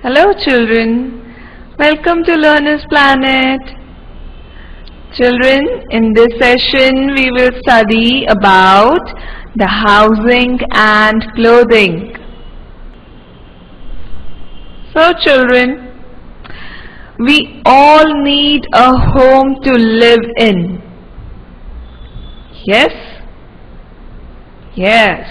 Hello children, welcome to Learner's Planet. Children, in this session we will study about the housing and clothing. So children, we all need a home to live in. Yes? Yes.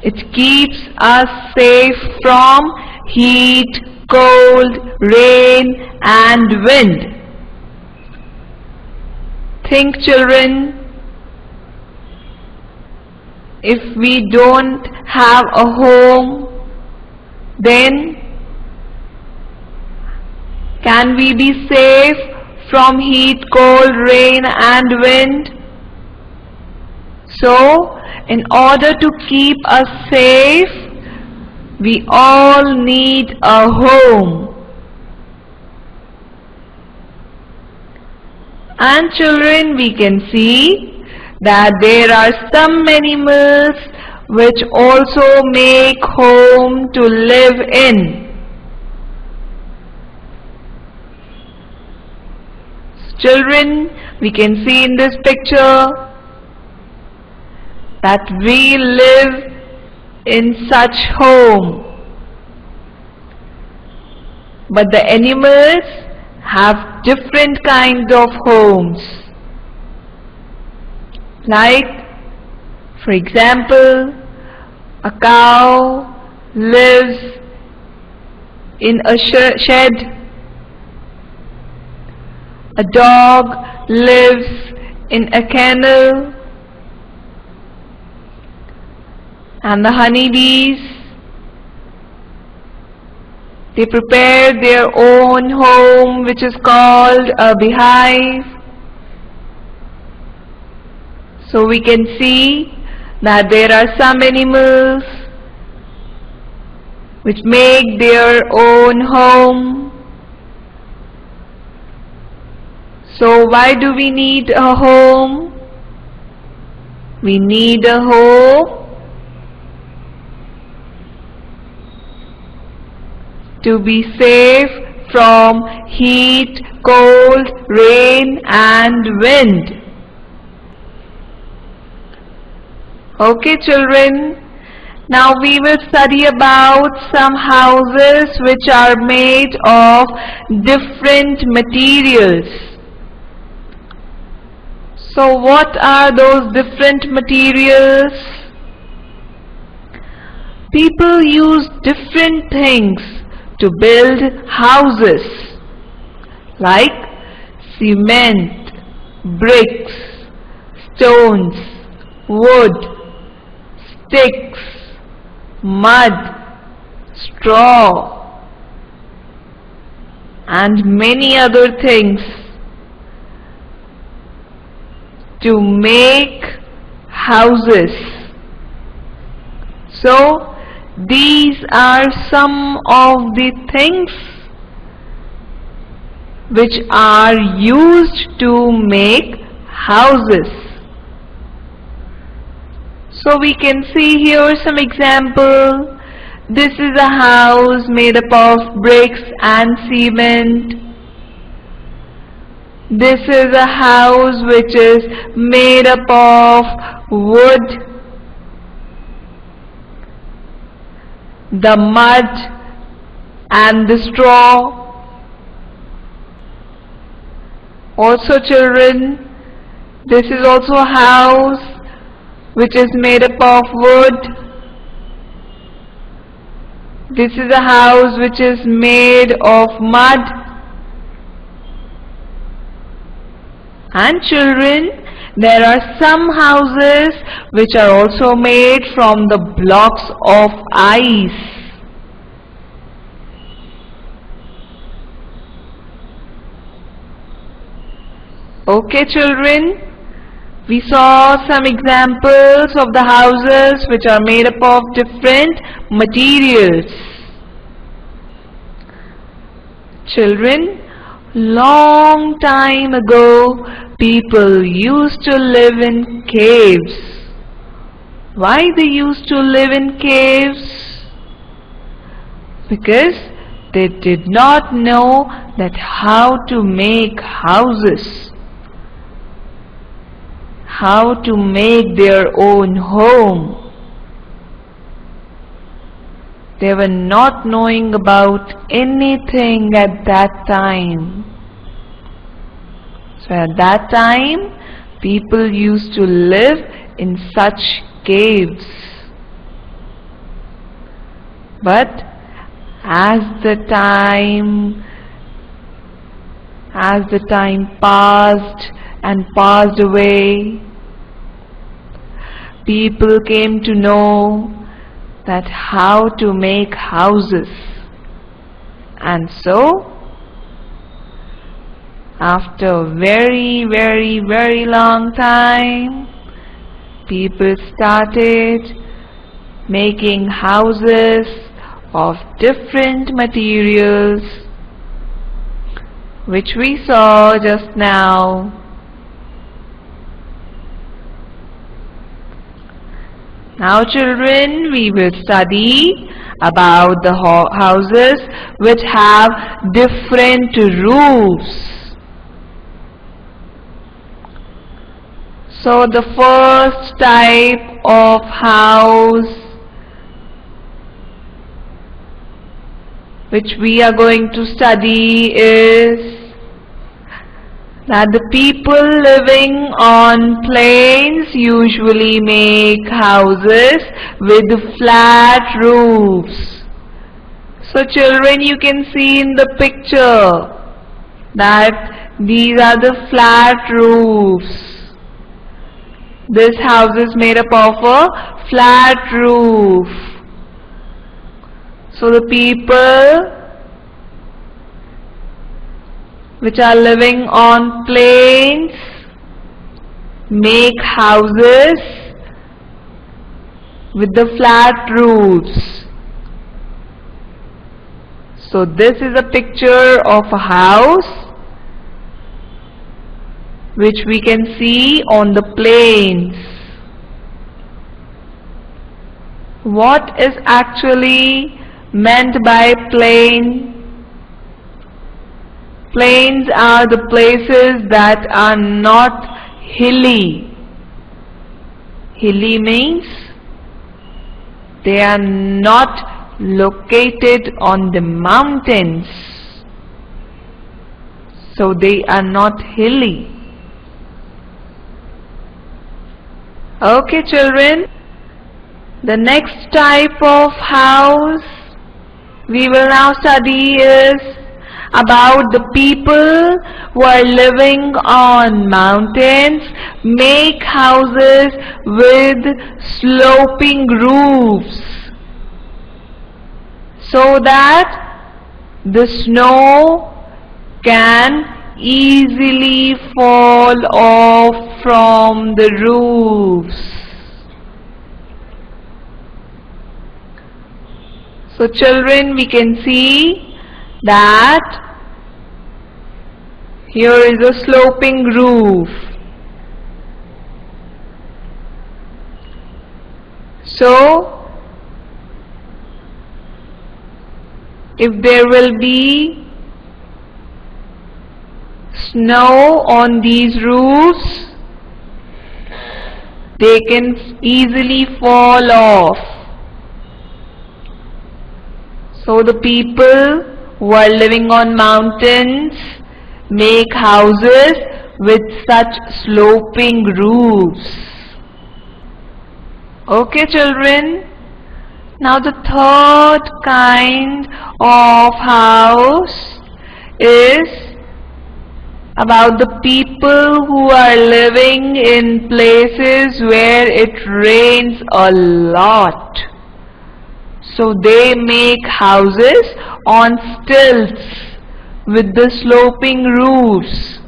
It keeps us safe from heat, cold, rain and wind. Think children, if we don't have a home, then can we be safe from heat, cold, rain and wind? So, in order to keep us safe, we all need a home. And children, we can see that there are some animals which also make home to live in. Children, we can see in this picture that we live in such home. But the animals have different kinds of homes. Like, for example, a cow lives in a shed. A dog lives in a kennel. And the honeybees, they prepare their own home, which is called a beehive. So we can see that there are some animals which make their own home. So why do we need a home? We need a home to be safe from heat, cold, rain and wind. Okay children, now we will study about some houses which are made of different materials. So what are those different materials? People use different things to build houses, like cement, bricks, stones, wood, sticks, mud, straw and many other things to make houses. So these are some of the things which are used to make houses. So we can see here some example. This is a house made up of bricks and cement. This is a house which is made up of wood, the mud and the straw. Also children, this is also a house which is made up of wood. This is a house which is made of mud. And children, there are some houses which are also made from the blocks of ice. Okay children, we saw some examples of the houses which are made up of different materials. Children, long time ago, people used to live in caves. Why they used to live in caves? Because They did not know that how to make houses, how to make their own home. They were not knowing about anything at that time. So at that time, people used to live in such caves. But as the time passed and passed away, people came to know that how to make houses. And so, after a very, very, very long time, people started making houses of different materials, which we saw just now. Now children, we will study about the houses which have different roofs. So the first type of house which we are going to study is that the people living on plains usually make houses with flat roofs. So children, you can see in the picture that these are the flat roofs. This house is made up of a flat roof. So the people which are living on plains make houses with the flat roofs. So this is a picture of a house which we can see on the plains. What is actually meant by plain? Plains are the places that are not hilly. Hilly means they are not located on the mountains. So they are not hilly. Okay children, the next type of house we will now study is about the people who are living on mountains make houses with sloping roofs so that the snow can easily fall off from the roofs. So children, we can see that here is a sloping roof. So if there will be snow on these roofs, they can easily fall off. So the people who are living on mountains make houses with such sloping roofs. Okay children, now the third kind of house is about the people who are living in places where it rains a lot. So they make houses on stilts with the sloping roofs.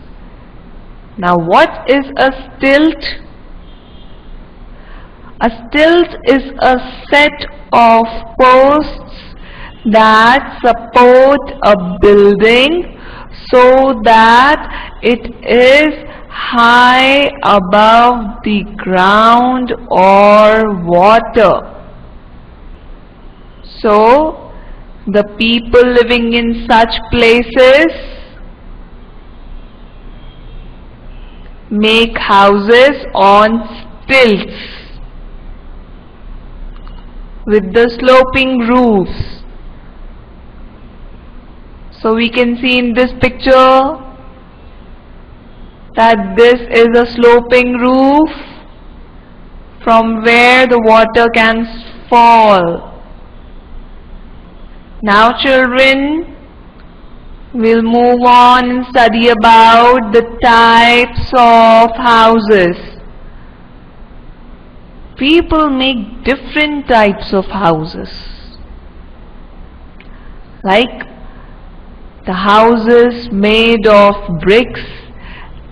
Now what is a stilt? A stilt is a set of posts that support a building so that it is high above the ground or water. So The people living in such places make houses on stilts with the sloping roofs. So we can see in this picture that this is a sloping roof from where the water can fall. Now children, we'll move on and study about the types of houses. People make different types of houses. Like the houses made of bricks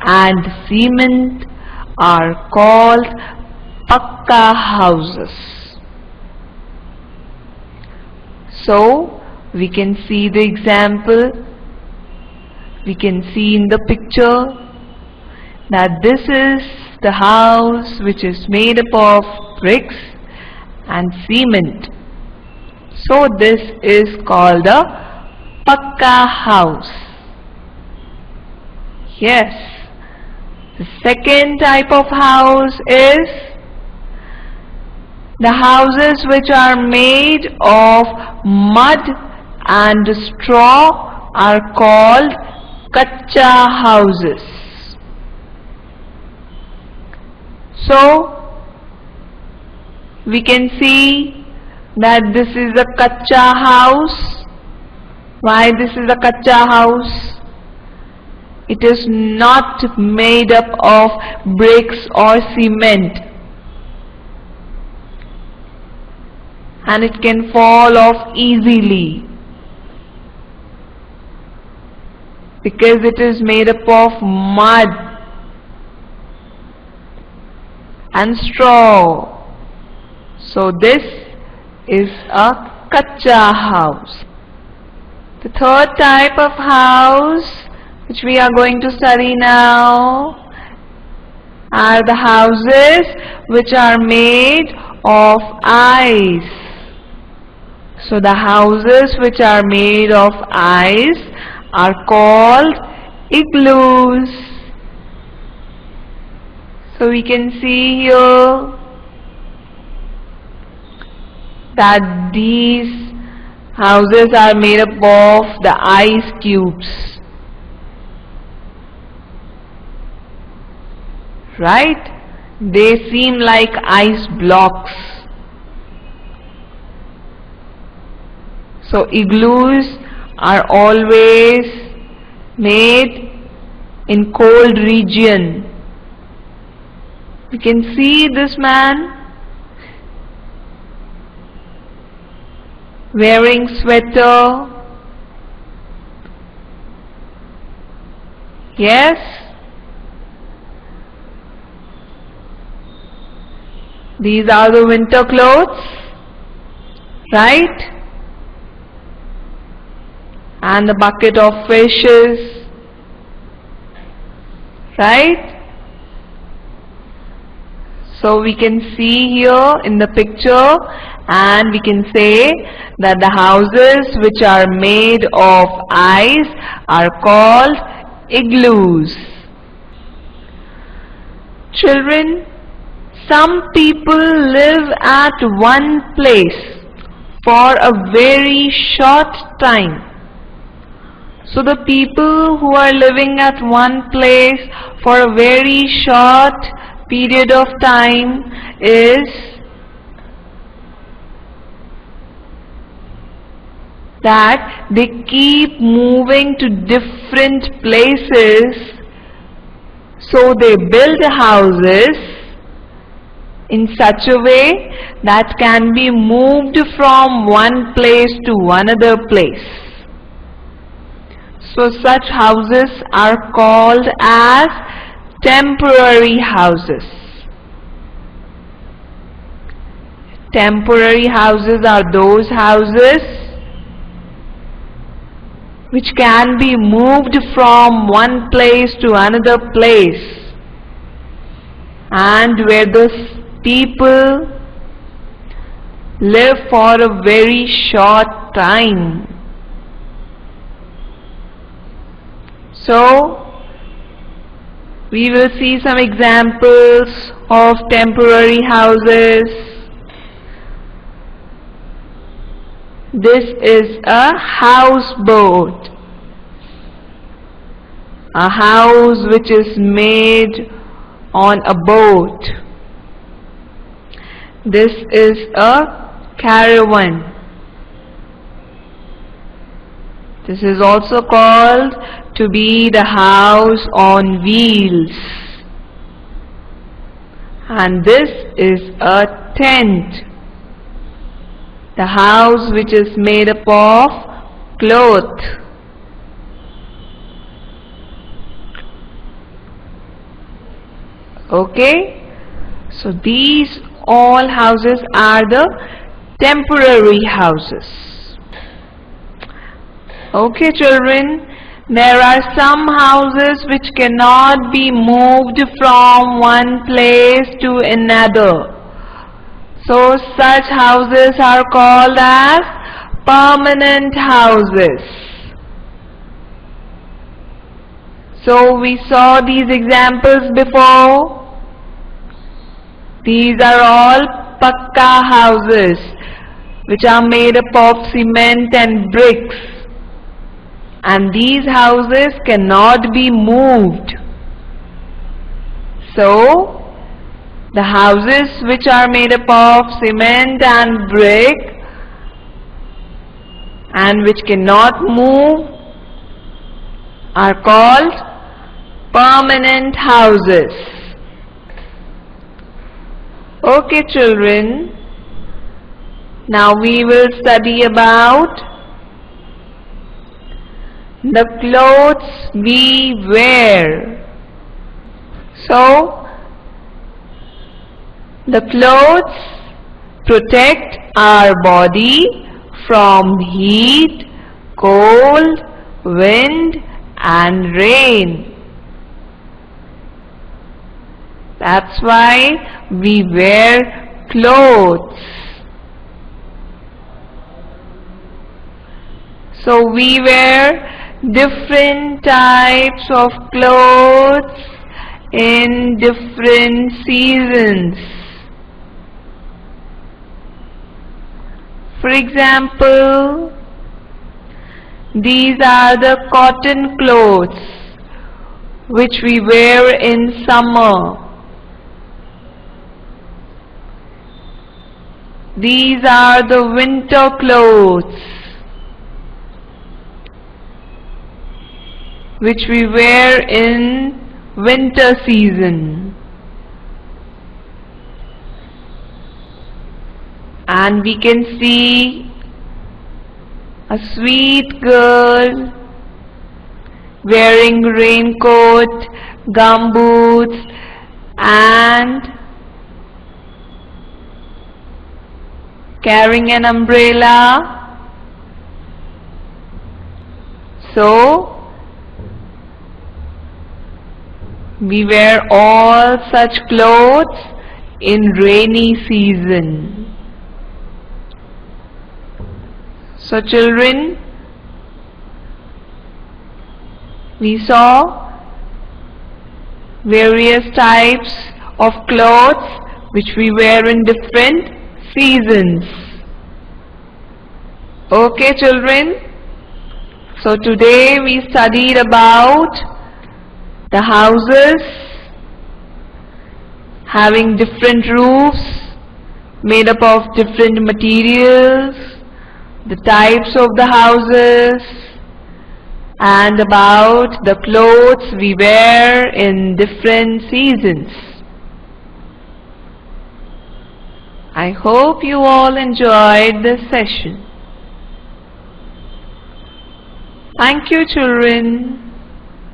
and cement are called pucca houses. So we can see the example. We can see in the picture that this is the house which is made up of bricks and cement. So this is called a pucca house. Yes. The second type of house is the houses which are made of mud and straw are called kacha houses. So we can see that this is a kacha house. Why this is a kacha house? It is not made up of bricks or cement, and it can fall off easily because it is made up of mud and straw. So this is a kacha house. The third type of house which we are going to study now are the houses which are made of ice. So the houses which are made of ice are called igloos. So we can see here that these houses are made up of the ice cubes. Right? They seem like ice blocks. So igloos are always made in cold region. You can see this man wearing sweater. Yes? These are the winter clothes, right? And the bucket of fishes, right? So we can see here in the picture, and we can say that the houses which are made of ice are called igloos. Children, some people live at one place for a very short time. So the people who are living at one place for a very short period of time is that they keep moving to different places. So they build houses in such a way that can be moved from one place to another place. So such houses are called as temporary houses. Temporary houses are those houses which can be moved from one place to another place, and where the people live for a very short time. So, we will see some examples of temporary houses. This is a houseboat, a house which is made on a boat. This is a caravan. This is also called to be the house on wheels. And this is a tent, the house which is made up of cloth. Okay, so these all houses are the temporary houses. Okay children, there are some houses which cannot be moved from one place to another. So such houses are called as permanent houses. So we saw these examples before. These are all pucca houses which are made up of cement and bricks. And these houses cannot be moved. So, the houses which are made up of cement and brick and which cannot move are called permanent houses. Okay children, now we will study about the clothes we wear. So, the clothes protect our body from heat, cold, wind and rain. That's why we wear clothes. So we wear different types of clothes in different seasons. For example, these are the cotton clothes which we wear in summer. These are the winter clothes which we wear in winter season. And we can see a sweet girl wearing raincoat, gumboots and carrying an umbrella. So, we wear all such clothes in rainy season. So children, we saw various types of clothes which we wear in different seasons. Okay children, so today we studied about the houses having different roofs made up of different materials, the types of the houses, and about the clothes we wear in different seasons. I hope you all enjoyed this session. Thank you children.